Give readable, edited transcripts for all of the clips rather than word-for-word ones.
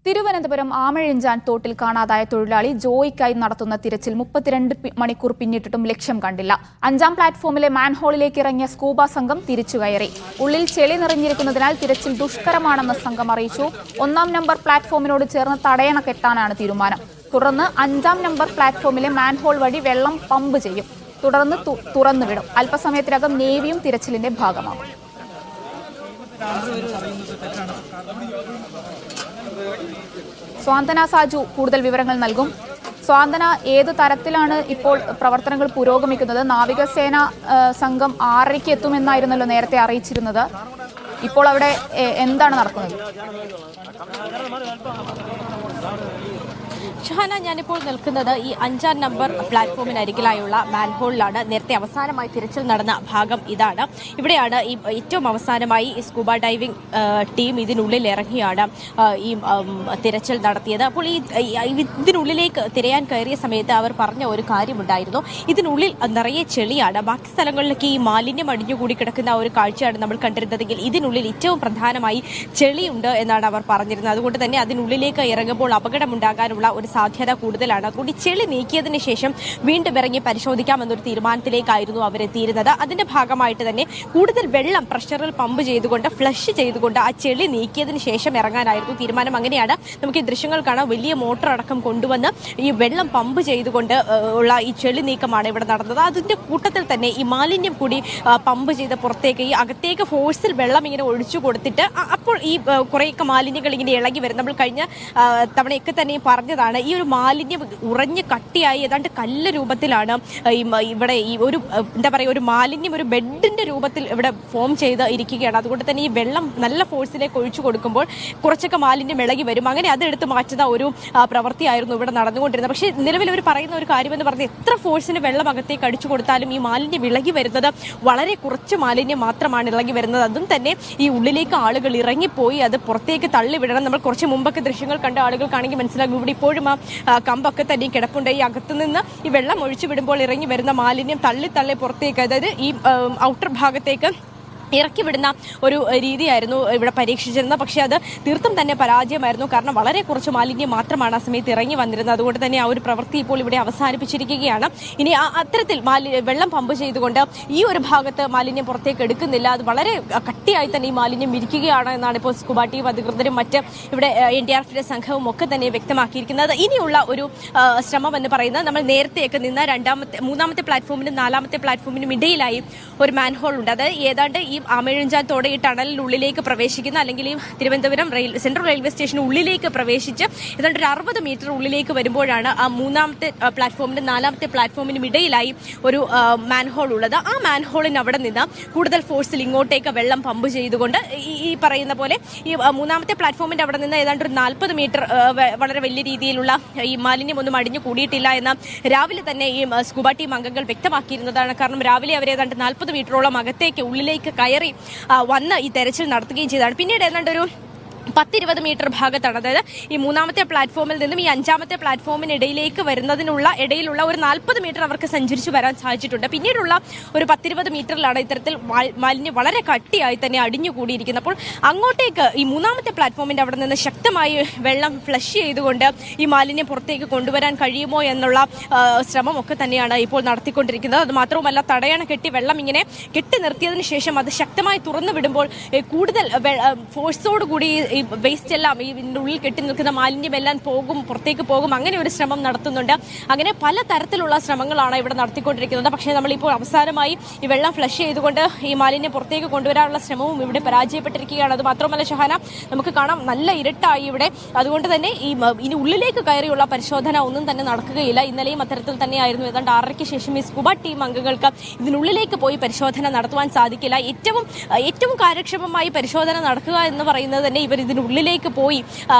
തിരുവനന്തപുരം ആമഴിഞ്ചാൻ തോട്ടിൽ കാണാതായ തൊഴിലാളി ജോയിക്കായി നടത്തുന്ന തിരച്ചിൽ 32 മണിക്കൂർ പിന്നിട്ടിട്ടും ലക്ഷ്യം കണ്ടില്ല. 5ാം പ്ലാറ്റ്ഫോമിലെ മാൻഹോളിലേക്ക് ഇറങ്ങിയ സ്കൂബ സംഘം തിരിച്ചുകയറി. ഉള്ളിൽ ചെളി നിറഞ്ഞിരിക്കുന്നതിനാൽ തിരച്ചിൽ ദുഷ്കരമാണെന്ന് സംഘം അറിയിച്ചു. 1ാം നമ്പർ പ്ലാറ്റ്ഫോമിനോട് ചേർന്ന് തടയണ കെട്ടാനാണ് തീരുമാനം. തുടർന്ന് 5ാം നമ്പർ പ്ലാറ്റ്ഫോമിലെ മാൻഹോൾ വഴി വെള്ളം പമ്പ് ചെയ്യും. തുടർന്ന് തുറന്നുവിടും. അല്പസമയത്തിനകം നേവിയും തിരച്ചിലിന്റെ ഭാഗമാകും. സ്വാന്തന സാജു കൂടുതൽ വിവരങ്ങൾ നൽകും. സ്വാന്തന, ഏത് തരത്തിലാണ് ഇപ്പോൾ പ്രവർത്തനങ്ങൾ പുരോഗമിക്കുന്നത്? നാവികസേന സംഘം 6:30 എത്തുമെന്നായിരുന്നല്ലോ നേരത്തെ അറിയിച്ചിരുന്നത്. ഇപ്പോൾ അവിടെ എന്താണ് നടക്കുന്നത്? ഷഹാന, ഞാനിപ്പോൾ നിൽക്കുന്നത് ഈ 5ാം നമ്പർ പ്ലാറ്റ്ഫോമിനരികിലായുള്ള മാൻഹോളിലാണ്. നേരത്തെ അവസാനമായി തിരച്ചിൽ നടന്ന ഭാഗം ഇതാണ്. ഇവിടെയാണ് ഈ ഏറ്റവും അവസാനമായി ഈ സ്കൂബ ഡൈവിംഗ് ടീം ഇതിനുള്ളിൽ ഇറങ്ങിയാണ് ഈ തിരച്ചിൽ നടത്തിയത്. അപ്പോൾ ഇതിനുള്ളിലേക്ക് തിരയാൻ കയറിയ സമയത്ത് അവർ പറഞ്ഞ ഒരു കാര്യമുണ്ടായിരുന്നു. ഇതിനുള്ളിൽ നിറയെ ചെളിയാണ്. ബാക്കി സ്ഥലങ്ങളിലേക്ക് ഈ മാലിന്യം അടിഞ്ഞുകൂടി കിടക്കുന്ന ഒരു കാഴ്ചയാണ് നമ്മൾ കണ്ടിരുന്നതെങ്കിൽ ഇതിനുള്ളിൽ ഏറ്റവും പ്രധാനമായി ചെളിയുണ്ട് എന്നാണ് അവർ പറഞ്ഞിരുന്നത്. അതുകൊണ്ട് തന്നെ അതിനുള്ളിലേക്ക് ഇറങ്ങുമ്പോൾ അപകടമുണ്ടാകാനുള്ള ഒരു സാധ്യത കൂടുതലാണ്. അതുകൊണ്ട് ചെളി നീക്കിയതിന് ശേഷം വീണ്ടും ഇറങ്ങി പരിശോധിക്കാമെന്നൊരു തീരുമാനത്തിലേക്കായിരുന്നു അവരെത്തിയിരുന്നത്. അതിന്റെ ഭാഗമായിട്ട് തന്നെ കൂടുതൽ വെള്ളം പ്രഷറിൽ പമ്പ് ചെയ്തുകൊണ്ട് ഫ്ലഷ് ചെയ്തുകൊണ്ട് ആ ചെളി നീക്കിയതിന് ശേഷം ഇറങ്ങാനായിരുന്നു തീരുമാനം. അങ്ങനെയാണ് നമുക്ക് ഈ ദൃശ്യങ്ങൾ കാണാം. വലിയ മോട്ടർ അടക്കം കൊണ്ടുവന്ന് ഈ വെള്ളം പമ്പ് ചെയ്തുകൊണ്ട് ഉള്ള ഈ ചെളി നീക്കമാണ് ഇവിടെ നടന്നത്. അതിന്റെ കൂട്ടത്തിൽ തന്നെ ഈ മാലിന്യം കൂടി പമ്പ് ചെയ്ത് പുറത്തേക്ക് ഈ അകത്തേക്ക് ഫോഴ്സിൽ വെള്ളം ഇങ്ങനെ ഒഴിച്ചു കൊടുത്തിട്ട് അപ്പോൾ ഈ കുറേയൊക്കെ മാലിന്യങ്ങൾ ഇങ്ങനെ ഇളകി വരും. നമ്മൾ കഴിഞ്ഞ തവണയൊക്കെ തന്നെ പറഞ്ഞതാണ്, ഈ ഒരു മാലിന്യം ഉറഞ്ഞ് കട്ടിയായി ഏതാണ്ട് കല്ല് രൂപത്തിലാണ് ഇവിടെ ഈ ഒരു എന്താ പറയുക ഒരു മാലിന്യം ഒരു ബെഡിന്റെ രൂപത്തിൽ ഇവിടെ ഫോം ചെയ്ത് ഇരിക്കുകയാണ്. അതുകൊണ്ട് തന്നെ ഈ വെള്ളം നല്ല ഫോഴ്സിലേക്ക് ഒഴിച്ചു കൊടുക്കുമ്പോൾ കുറച്ചൊക്കെ മാലിന്യം ഇളകി വരും. അങ്ങനെ അതെടുത്ത് മാറ്റുന്ന ഒരു പ്രവൃത്തിയായിരുന്നു ഇവിടെ നടന്നുകൊണ്ടിരുന്നത്. പക്ഷേ നിലവിൽ അവർ പറയുന്ന ഒരു കാര്യമെന്ന് പറഞ്ഞാൽ എത്ര ഫോഴ്സിന് വെള്ളം അകത്തേക്ക് അടിച്ചു കൊടുത്താലും ഈ മാലിന്യം ഇളകി വരുന്നത് വളരെ കുറച്ച് മാലിന്യം മാത്രമാണ് ഇളകി വരുന്നത്. അതും തന്നെ ഈ ഉള്ളിലേക്ക് ആളുകൾ ഇറങ്ങിപ്പോയി അത് പുറത്തേക്ക് തള്ളിവിടണം. നമ്മൾ കുറച്ച് മുമ്പൊക്കെ ദൃശ്യങ്ങൾ കണ്ട ആളുകൾക്കാണെങ്കിൽ മനസ്സിലാകും ഇവിടെ ഇപ്പോഴും കമ്പൊക്കെ തന്നെ കിടപ്പുണ്ട്. ഈ അകത്തു നിന്ന് ഈ വെള്ളം ഒഴിച്ചു വിടുമ്പോൾ ഇറങ്ങി വരുന്ന മാലിന്യം തള്ളി പുറത്തേക്ക്, അതായത് ഈ ഔട്ടർ ഭാഗത്തേക്ക് ഇറക്കി വിടുന്ന ഒരു രീതിയായിരുന്നു ഇവിടെ പരീക്ഷിച്ചിരുന്നത്. പക്ഷേ അത് തീർത്തും തന്നെ പരാജയമായിരുന്നു. കാരണം വളരെ കുറച്ച് മാലിന്യം മാത്രമാണ് ആ സമയത്ത് ഇറങ്ങി വന്നിരുന്നത്. അതുകൊണ്ട് തന്നെ ആ ഒരു പ്രവൃത്തി ഇപ്പോൾ ഇവിടെ അവസാനിപ്പിച്ചിരിക്കുകയാണ്. ഇനി അത്തരത്തിൽ വെള്ളം പമ്പ് ചെയ്തുകൊണ്ട് ഈ ഒരു ഭാഗത്ത് മാലിന്യം പുറത്തേക്ക് എടുക്കുന്നില്ല. അത് വളരെ കട്ടിയായി തന്നെ ഈ മാലിന്യം ഇരിക്കുകയാണ് എന്നാണ് ഇപ്പോൾ സ്കൂബ ടീം അധികൃതരും മറ്റ് ഇവിടെ NDRFിന്റെ സംഘവും ഒക്കെ തന്നെ വ്യക്തമാക്കിയിരിക്കുന്നത്. ഇനിയുള്ള ഒരു ശ്രമം എന്ന് പറയുന്നത് നമ്മൾ നേരത്തെയൊക്കെ നിന്ന് 3ാമത്തെ പ്ലാറ്റ്ഫോമിനും 4ാമത്തെ പ്ലാറ്റ്ഫോമിനും ഇടയിലായി ഒരു മാൻഹോൾ ഉണ്ട്. അത് ഏതാണ്ട് ഈ ആമഴിഞ്ചാൻ തോട് ഈ ടണലിനുള്ളിലേക്ക് പ്രവേശിക്കുന്ന അല്ലെങ്കിൽ ഈ തിരുവനന്തപുരം സെൻട്രൽ റെയിൽവേ സ്റ്റേഷൻ ഉള്ളിലേക്ക് പ്രവേശിച്ച് ഏതാണ്ട് ഒരു 60 മീറ്റർ ഉള്ളിലേക്ക് വരുമ്പോഴാണ് ആ 3ാമത്തെ പ്ലാറ്റ്ഫോമിനും 4ാമത്തെ പ്ലാറ്റ്ഫോമിനും ഇടയിലായി ഒരു മാൻഹോൾ ഉള്ളത്. ആ മാൻഹോളിന് അവിടെ നിന്ന് കൂടുതൽ ഫോഴ്സിൽ ഇങ്ങോട്ടേക്ക് വെള്ളം പമ്പ് ചെയ്തുകൊണ്ട് ഈ പറയുന്ന പോലെ ഈ 3ാമത്തെ പ്ലാറ്റ്ഫോമിന്റെ അവിടെ നിന്ന് ഏതാണ്ട് ഒരു 40 മീറ്റർ വളരെ വലിയ രീതിയിലുള്ള ഈ മാലിന്യം ഒന്നും അടിഞ്ഞു കൂടിയിട്ടില്ല എന്ന് രാവിലെ തന്നെ ഈ സ്കൂബ ടീം അംഗങ്ങൾ വ്യക്തമാക്കിയിരുന്നതാണ്. കാരണം രാവിലെ അവർ ഏതാണ്ട് 40 മീറ്ററോളം അകത്തേക്ക് ഉള്ളിലേക്ക് കയറി വന്ന് ഈ തെരച്ചിൽ നടത്തുകയും ചെയ്തതാണ്. പിന്നീട് ഏതാണ്ട് ഒരു 10-20 മീറ്റർ ഭാഗത്താണ്, അതായത് ഈ 3ാമത്തെ പ്ലാറ്റ്ഫോമിൽ നിന്നും ഈ 5ാമത്തെ പ്ലാറ്റ്ഫോമിന് ഇടയിലേക്ക് ഇടയിലുള്ള ഒരു 40 മീറ്റർ അവർക്ക് സഞ്ചരിച്ചു വരാൻ സാധിച്ചിട്ടുണ്ട്. പിന്നീടുള്ള ഒരു 10-20 മീറ്ററിലാണ് ഇത്തരത്തിൽ മാലിന്യം വളരെ കട്ടിയായി തന്നെ അടിഞ്ഞുകൂടിയിരിക്കുന്നത്. അപ്പോൾ അങ്ങോട്ടേക്ക് ഈ 3ാമത്തെ പ്ലാറ്റ്ഫോമിന്റെ അവിടെ നിന്ന് ശക്തമായി വെള്ളം ഫ്ലഷ് ചെയ്തുകൊണ്ട് ഈ മാലിന്യം പുറത്തേക്ക് കൊണ്ടുവരാൻ കഴിയുമോ എന്നുള്ള ശ്രമം ഒക്കെ തന്നെയാണ് ഇപ്പോൾ നടത്തിക്കൊണ്ടിരിക്കുന്നത്. അത് മാത്രവുമല്ല, തടയണ കെട്ടി വെള്ളം ഇങ്ങനെ കെട്ടി നിർത്തിയതിനു ശേഷം അത് ശക്തമായി തുറന്നു വിടുമ്പോൾ കൂടുതൽ ഫോഴ്സോടുകൂടി ഈ വേസ്റ്റ് എല്ലാം ഈ ഉള്ളിൽ കെട്ടി നിൽക്കുന്ന മാലിന്യം എല്ലാം പുറത്തേക്ക് പോകും. അങ്ങനെ ഒരു ശ്രമം നടത്തുന്നുണ്ട്. അങ്ങനെ പല തരത്തിലുള്ള ശ്രമങ്ങളാണ് ഇവിടെ നടത്തിക്കൊണ്ടിരിക്കുന്നത്. പക്ഷേ നമ്മളിപ്പോൾ അവസാനമായി ഈ വെള്ളം ഫ്ലഷ് ചെയ്തുകൊണ്ട് ഈ മാലിന്യം പുറത്തേക്ക് കൊണ്ടുവരാനുള്ള ശ്രമവും ഇവിടെ പരാജയപ്പെട്ടിരിക്കുകയാണ്. അത് മാത്രമല്ല ഷഹാന, നമുക്ക് കാണാം നല്ല ഇരുട്ടായി ഇവിടെ. അതുകൊണ്ട് തന്നെ ഇനി ഉള്ളിലേക്ക് കയറിയുള്ള പരിശോധന ഒന്നും തന്നെ നടക്കുകയില്ല. ഇന്നലെയും അത്തരത്തിൽ തന്നെയായിരുന്നു. ഏതാണ്ട് 6:30 ശേഷം ഈ സ്കൂബ ടീം അംഗങ്ങൾക്ക് ഇതിനുള്ളിലേക്ക് പോയി പരിശോധന നടത്തുവാൻ സാധിക്കില്ല. ഏറ്റവും കാര്യക്ഷമമായി പരിശോധന നടക്കുക എന്ന് പറയുന്നത് തന്നെ ഇവർ ഇതിനുള്ളിലേക്ക് പോയി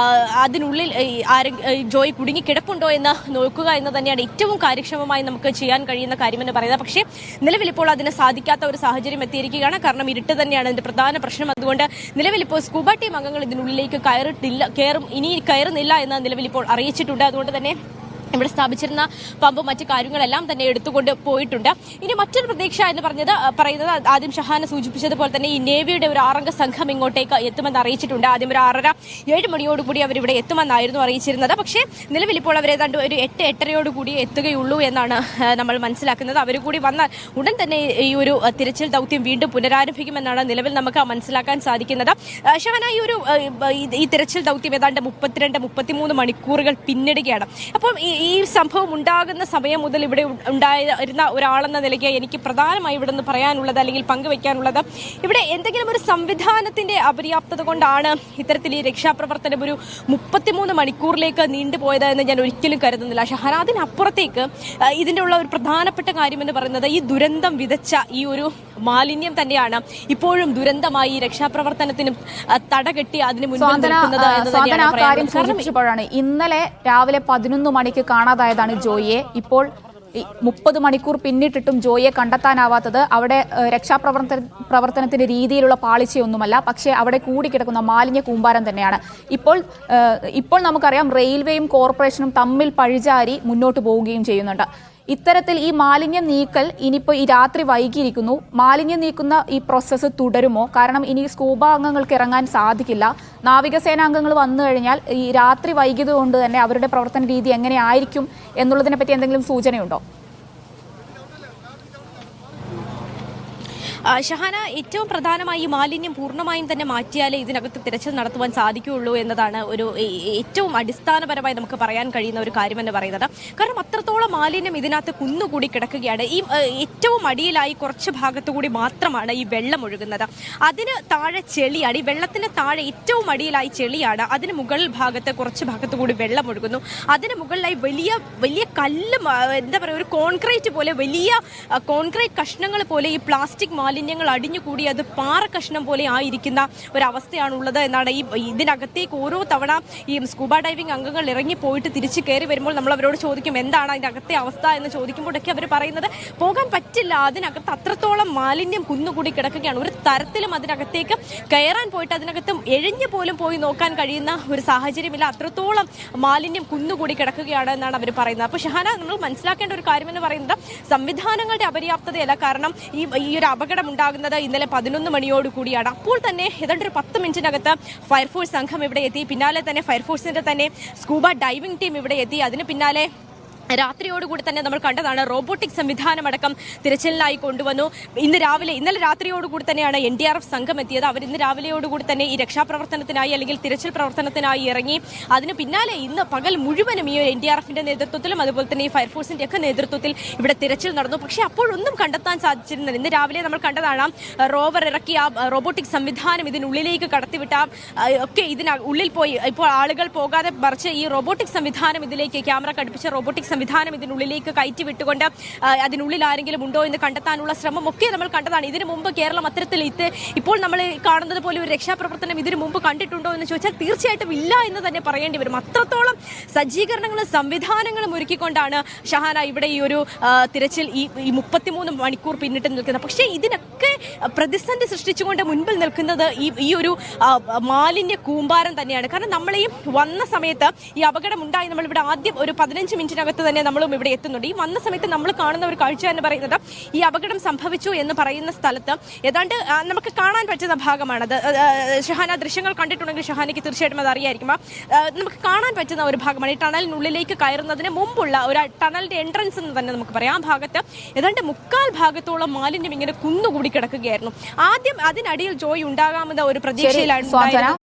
അതിനുള്ളിൽ ജോയ് കുടുങ്ങി കിടപ്പുണ്ടോ എന്ന് നോക്കുക എന്ന് തന്നെയാണ് ഏറ്റവും കാര്യക്ഷമമായി നമുക്ക് ചെയ്യാൻ കഴിയുന്ന കാര്യമെന്ന് പറയുന്നത്. പക്ഷേ നിലവിലിപ്പോൾ അതിന് സാധിക്കാത്ത ഒരു സാഹചര്യം എത്തിയിരിക്കുകയാണ്. കാരണം ഇരുട്ട് തന്നെയാണ് ഇതിന്റെ പ്രധാന പ്രശ്നം. അതുകൊണ്ട് നിലവിലിപ്പോൾ സ്കൂബ ടീം അംഗങ്ങൾ ഇതിനുള്ളിലേക്ക് ഇനി കയറുന്നില്ല എന്ന് നിലവിലിപ്പോൾ അറിയിച്ചിട്ടുണ്ട്. അതുകൊണ്ട് തന്നെ ഇവിടെ സ്ഥാപിച്ചിരുന്ന പമ്പും മറ്റു കാര്യങ്ങളെല്ലാം തന്നെ എടുത്തുകൊണ്ട് പോയിട്ടുണ്ട്. ഇനി മറ്റൊരു പ്രതീക്ഷ എന്ന് പറയുന്നത് ആദ്യം ഷഹാന സൂചിപ്പിച്ചതുപോലെ തന്നെ ഈ നേവിയുടെ ഒരു 6 അംഗ സംഘം ഇങ്ങോട്ടേക്ക് എത്തുമെന്ന് അറിയിച്ചിട്ടുണ്ട്. ആദ്യം ഒരു 6:30-7 മണിയോടുകൂടി അവരിവിടെ എത്തുമെന്നായിരുന്നു അറിയിച്ചിരുന്നത്. പക്ഷേ നിലവിൽ ഇപ്പോൾ അവർ ഏതാണ്ട് ഒരു 8-8:30യോടുകൂടി എത്തുകയുള്ളൂ എന്നാണ് നമ്മൾ മനസ്സിലാക്കുന്നത്. അവർ കൂടി വന്നാൽ ഉടൻ തന്നെ ഈ ഒരു തിരച്ചിൽ ദൗത്യം വീണ്ടും പുനരാരംഭിക്കുമെന്നാണ് നിലവിൽ നമുക്ക് മനസ്സിലാക്കാൻ സാധിക്കുന്നത്. ഷഹാന, ഈ തിരച്ചിൽ ദൗത്യം ഏതാണ്ട് 32-33 മണിക്കൂറുകൾ പിന്നിടുകയാണ്. അപ്പം ഈ സംഭവം ഉണ്ടാകുന്ന സമയം മുതൽ ഇവിടെ ഉണ്ടായിരുന്ന ഒരാളെന്ന നിലയ്ക്ക് എനിക്ക് പ്രധാനമായി ഇവിടെ നിന്ന് പറയാനുള്ളത് അല്ലെങ്കിൽ പങ്കുവെക്കാനുള്ളത്, ഇവിടെ എന്തെങ്കിലും ഒരു സംവിധാനത്തിന്റെ അപര്യാപ്തത കൊണ്ടാണ് ഇത്തരത്തിൽ ഈ രക്ഷാപ്രവർത്തനം ഒരു 33 മണിക്കൂറിലേക്ക് നീണ്ടുപോയത് എന്ന് ഞാൻ ഒരിക്കലും കരുതുന്നില്ല. ഷഹാന, അതിനപ്പുറത്തേക്ക് ഇതിൻ്റെ ഉള്ള ഒരു പ്രധാനപ്പെട്ട കാര്യം എന്ന് പറയുന്നത് ഈ ദുരന്തം വിതച്ച ഈ ഒരു മാലിന്യം തന്നെയാണ് ഇപ്പോഴും ദുരന്തമായി രക്ഷാപ്രവർത്തനത്തിനും തടകെട്ടി അതിന് മുന്നിൽ നിൽക്കുന്നത് എന്ന് തന്നെയാണ്. ഇന്നലെ രാവിലെ 11 മണിക്ക് കാണാതായതാണ് ജോയിയെ. ഇപ്പോൾ 30 മണിക്കൂർ പിന്നിട്ടിട്ടും ജോയിയെ കണ്ടെത്താനാവാത്തത് അവിടെ രക്ഷാപ്രവർത്തനത്തിന്റെ രീതിയിലുള്ള പാളിച്ചയൊന്നുമല്ല, പക്ഷേ അവിടെ കൂടിക്കിടക്കുന്ന മാലിന്യ കൂമ്പാരം തന്നെയാണ്. ഇപ്പോൾ നമുക്കറിയാം റെയിൽവേയും കോർപ്പറേഷനും തമ്മിൽ പഴിചാരി മുന്നോട്ട് പോവുകയും ചെയ്യുന്നുണ്ട്. ഇത്തരത്തിൽ ഈ മാലിന്യം നീക്കൽ ഇനിയിപ്പോൾ ഈ രാത്രി വൈകിയിരിക്കുന്നു. മാലിന്യം നീക്കുന്ന ഈ പ്രോസസ്സ് തുടരുമോ? കാരണം ഇനി സ്കൂബ അംഗങ്ങൾക്ക് ഇറങ്ങാൻ സാധിക്കില്ല. നാവികസേനാംഗങ്ങൾ വന്നു കഴിഞ്ഞാൽ ഈ രാത്രി വൈകിയത് കൊണ്ട് തന്നെ അവരുടെ പ്രവർത്തന രീതി എങ്ങനെയായിരിക്കും എന്നുള്ളതിനെ പറ്റി എന്തെങ്കിലും സൂചനയുണ്ടോ? ഷഹാന, ഏറ്റവും പ്രധാനമായി മാലിന്യം പൂർണ്ണമായും തന്നെ മാറ്റിയാലേ ഇതിനകത്ത് തിരച്ചിൽ നടത്തുവാൻ സാധിക്കുകയുള്ളൂ എന്നതാണ് ഒരു ഏറ്റവും അടിസ്ഥാനപരമായി നമുക്ക് പറയാൻ കഴിയുന്ന ഒരു കാര്യമെന്ന് പറയുന്നത്. കാരണം അത്രത്തോളം മാലിന്യം ഇതിനകത്ത് കുന്നുകൂടി കിടക്കുകയാണ്. ഈ ഏറ്റവും അടിയിലായി കുറച്ച് ഭാഗത്തുകൂടി മാത്രമാണ് ഈ വെള്ളം ഒഴുകുന്നത്. അതിന് താഴെ ചെളിയാണ്. ഈ വെള്ളത്തിന് താഴെ ഏറ്റവും അടിയിലായി ചെളിയാണ്. അതിന് മുകളിൽ ഭാഗത്ത് കുറച്ച് ഭാഗത്തുകൂടി വെള്ളം ഒഴുകുന്നു. അതിന് മുകളിലായി വലിയ വലിയ കല്ല്, എന്താ പറയുക, ഒരു കോൺക്രീറ്റ് പോലെ വലിയ കോൺക്രീറ്റ് കഷ്ണങ്ങൾ പോലെ ഈ പ്ലാസ്റ്റിക് മാലിന്യങ്ങൾ അടിഞ്ഞുകൂടി അത് പാറ കഷ്ണം പോലെ ആയിരിക്കുന്ന ഒരവസ്ഥയാണുള്ളത് എന്നാണ്. ഇതിനകത്തേക്ക് ഓരോ തവണ ഈ സ്കൂബ ഡൈവിംഗ് അംഗങ്ങൾ ഇറങ്ങി പോയിട്ട് തിരിച്ച് കയറി വരുമ്പോൾ നമ്മൾ അവരോട് ചോദിക്കും എന്താണ് അതിൻ്റെ അകത്തെ അവസ്ഥ എന്ന് ചോദിക്കുമ്പോഴൊക്കെ അവർ പറയുന്നത് പോകാൻ പറ്റില്ല, അതിനകത്ത് അത്രത്തോളം മാലിന്യം കുന്നുകൂടി കിടക്കുകയാണ്. ഒരു തരത്തിലും അതിനകത്തേക്ക് കയറാൻ പോയിട്ട് അതിനകത്ത് എഴിഞ്ഞു പോലും പോയി നോക്കാൻ കഴിയുന്ന ഒരു സാഹചര്യമില്ല. അത്രത്തോളം മാലിന്യം കുന്നുകൂടി കിടക്കുകയാണ് എന്നാണ് അവർ പറയുന്നത്. അപ്പോൾ ഷഹാന, നമ്മൾ മനസ്സിലാക്കേണ്ട ഒരു കാര്യമെന്ന് പറയുന്നത് സംവിധാനങ്ങളുടെ അപര്യാപ്തതയല്ല. കാരണം ഈ ഒരു അപകടം ഉണ്ടാകുന്നത് ഇന്നലെ 11 മണിയോട് കൂടിയാണ്. അപ്പോൾ തന്നെ ഏതാണ്ട് ഒരു 10 മിനിറ്റിനകത്ത് ഫയർഫോഴ്സ് സംഘം ഇവിടെ എത്തി. പിന്നാലെ തന്നെ ഫയർഫോഴ്സിന്റെ തന്നെ സ്കൂബ ഡൈവിംഗ് ടീം ഇവിടെ എത്തി. അതിന് പിന്നാലെ രാത്രിയോടുകൂടി തന്നെ നമ്മൾ കണ്ടതാണ് റോബോട്ടിക് സംവിധാനമടക്കം തിരച്ചിലിനായി കൊണ്ടുവന്നു. ഇന്നലെ രാത്രിയോടുകൂടി തന്നെയാണ് NDRF സംഘം എത്തിയത്. അവർ ഇന്ന് രാവിലെയോടുകൂടി തന്നെ ഈ രക്ഷാപ്രവർത്തനത്തിനായി അല്ലെങ്കിൽ തിരച്ചിൽ പ്രവർത്തനത്തിനായി ഇറങ്ങി. അതിന് പിന്നാലെ ഇന്ന് പകൽ മുഴുവനും ഈ NDRFന്റെ നേതൃത്വത്തിലും അതുപോലെ തന്നെ ഈ ഫയർഫോഴ്സിന്റെ ഒക്കെ നേതൃത്വത്തിൽ ഇവിടെ തിരച്ചിൽ നടന്നു. പക്ഷേ അപ്പോഴൊന്നും കണ്ടെത്താൻ സാധിച്ചിരുന്നില്ല. ഇന്ന് രാവിലെ നമ്മൾ കണ്ടതാണ് റോവർ ഇറക്കിയ റോബോട്ടിക് സംവിധാനം ഇതിനുള്ളിലേക്ക് കടത്തിവിട്ട ഒക്കെ ഇതിനുള്ളിൽ പോയി. ഇപ്പോൾ ആളുകൾ പോകാതെ മറിച്ച് ഈ റോബോട്ടിക് സംവിധാനം ഇതിലേക്ക് ക്യാമറ ഘടിപ്പിച്ച റോബോട്ടിക് സംവിധാനം ഇതിനുള്ളിലേക്ക് കയറ്റി വിട്ടുകൊണ്ട് അതിനുള്ളിൽ ആരെങ്കിലും ഉണ്ടോ എന്ന് കണ്ടെത്താനുള്ള ശ്രമം ഒക്കെ നമ്മൾ കണ്ടതാണ്. ഇതിനു മുമ്പ് കേരളം അത്തരത്തിൽ ഇപ്പോൾ നമ്മൾ കാണുന്നത് പോലെ ഒരു രക്ഷാപ്രവർത്തനം ഇതിനു മുമ്പ് കണ്ടിട്ടുണ്ടോ എന്ന് ചോദിച്ചാൽ തീർച്ചയായിട്ടും ഇല്ല എന്ന് തന്നെ പറയേണ്ടി വരും. അത്രത്തോളം സജ്ജീകരണങ്ങളും സംവിധാനങ്ങളും ഒരുക്കിക്കൊണ്ടാണ് ഷഹാന ഇവിടെ ഈ ഒരു തിരച്ചിൽ ഈ 33 മണിക്കൂർ പിന്നിട്ട് നിൽക്കുന്നത്. പക്ഷേ ഇതിനൊക്കെ പ്രതിസന്ധി സൃഷ്ടിച്ചുകൊണ്ട് മുൻപിൽ നിൽക്കുന്നത് ഈ ഒരു മാലിന്യ കൂമ്പാരം തന്നെയാണ്. കാരണം നമ്മൾ ഈ വന്ന സമയത്ത് ഈ അപകടം ഉണ്ടായി നമ്മൾ ഇവിടെ ആദ്യം ഒരു 15 മിനിറ്റിനകത്ത് തന്നെ നമ്മളും ഇവിടെ എത്തുന്നുണ്ട്. ഈ വന്ന സമയത്ത് നമ്മൾ കാണുന്ന ഒരു കാഴ്ച എന്ന് പറയുന്നത് ഈ അപകടം സംഭവിച്ചു എന്ന് പറയുന്ന സ്ഥലത്ത് ഏതാണ്ട് നമുക്ക് കാണാൻ പറ്റുന്ന ഭാഗമാണത്. ഷഹാന ദൃശ്യങ്ങൾ കണ്ടിട്ടുണ്ടെങ്കിൽ ഷഹാനയ്ക്ക് തീർച്ചയായിട്ടും അത് അറിയായിരിക്കും. നമുക്ക് കാണാൻ പറ്റുന്ന ഒരു ഭാഗമാണ്. ഈ ടണലിനുള്ളിലേക്ക് കയറുന്നതിന് മുമ്പുള്ള ഒരു ടണലിന്റെ എൻട്രൻസ് എന്ന് തന്നെ നമുക്ക് പറയാം. ആ ഭാഗത്ത് ഏതാണ്ട് 3/4 ഭാഗത്തോളം മാലിന്യം ഇങ്ങനെ കുന്നുകൂടി കിടക്കുകയായിരുന്നു. ആദ്യം അതിനടിയിൽ ജോയ് ഉണ്ടാകാമെന്ന ഒരു പ്രതീക്ഷയിലാണ്.